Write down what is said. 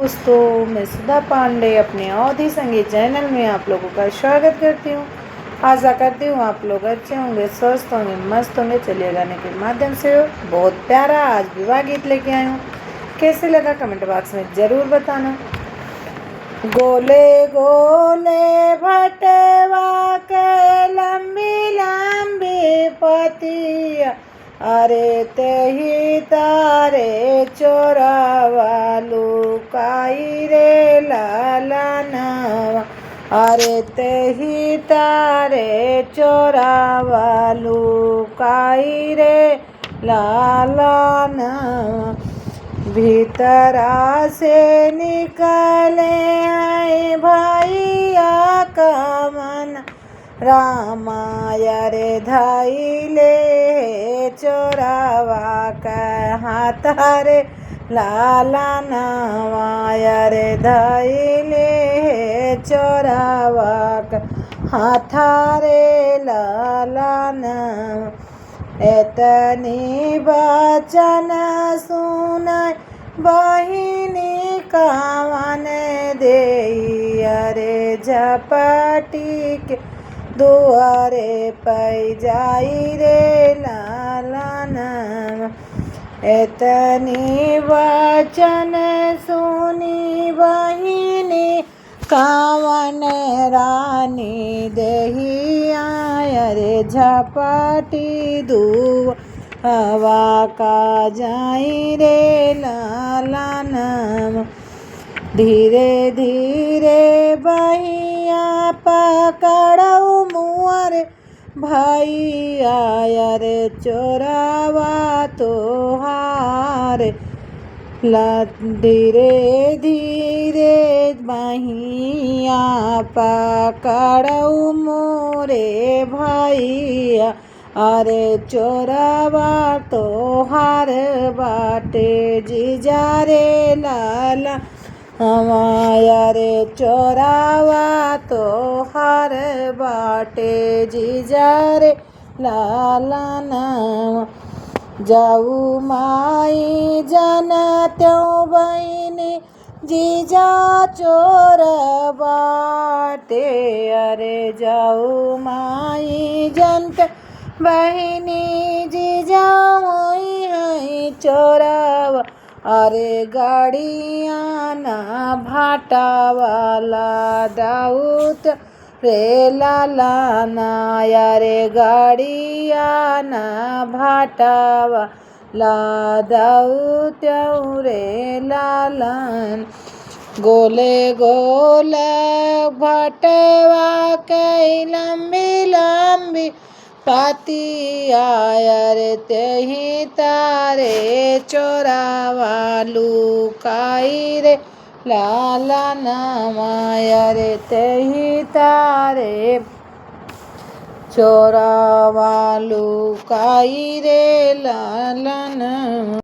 दोस्तों, मैं सुधा पांडे अपने अवधि संगीत चैनल में आप लोगों का स्वागत करती हूँ। आशा करती हूँ आप लोग अच्छे होंगे, स्वस्थ होंगे, मस्त होंगे। चलिए गाने के माध्यम से बहुत प्यारा आज विवाह गीत लेके आई हूँ। कैसे लगा कमेंट बॉक्स में ज़रूर बताना। गोले गोले भटवा के लंबी लंबी पतिया, अरे तेही तारे चोरावा लुकाई रे लालनवा, अरे तेही तारे चोरावा लुकाई रे लालनवा। भीतरा से निकले हैं भैया का मन, रामाया रे धैले चोरावा का हाथ रे लाला नवाया रे धैले चोरावा का हाथ रे लाला नवा। एतनी बचन सुनाय बहिनी कावन दे, अरे झपटी के दुआरे पै जाई रे लालन। एतनी वचन सुनी बहिनी कावन रानी देही अरे झपटी दू हवा का जाई रे लालन। धीरे धीरे बहिया पकड़ऊ मुअर भैया, अरे चोरावा तोहार। धीरे धीरे बहिया पकड़ऊ मोरे भैया, अरे चोरावा तोहार बाटे जीजा रे लाला हमाया, रे चोरावा तोहार बाटे जीजा रे लाला नाम। जाऊ माई जन त्यों बहिनी जीजा चोर बाटे, अरे जाऊ माई जन बहिनी जीजा मोई है चोरावा, अरे गाड़ियाँ ना भाटा वाला दाऊद रे लाला नाया, रे गाड़ियाँ ना भाटावा ला दाऊद रे लालन। गोले गोले भटवा के लंबी लंबी पातिया, अरे तेही तारे चोरावा लुकाई रे लाला नवाया, रे तेही तारे चोरावा लुकाई रे लाला नवा।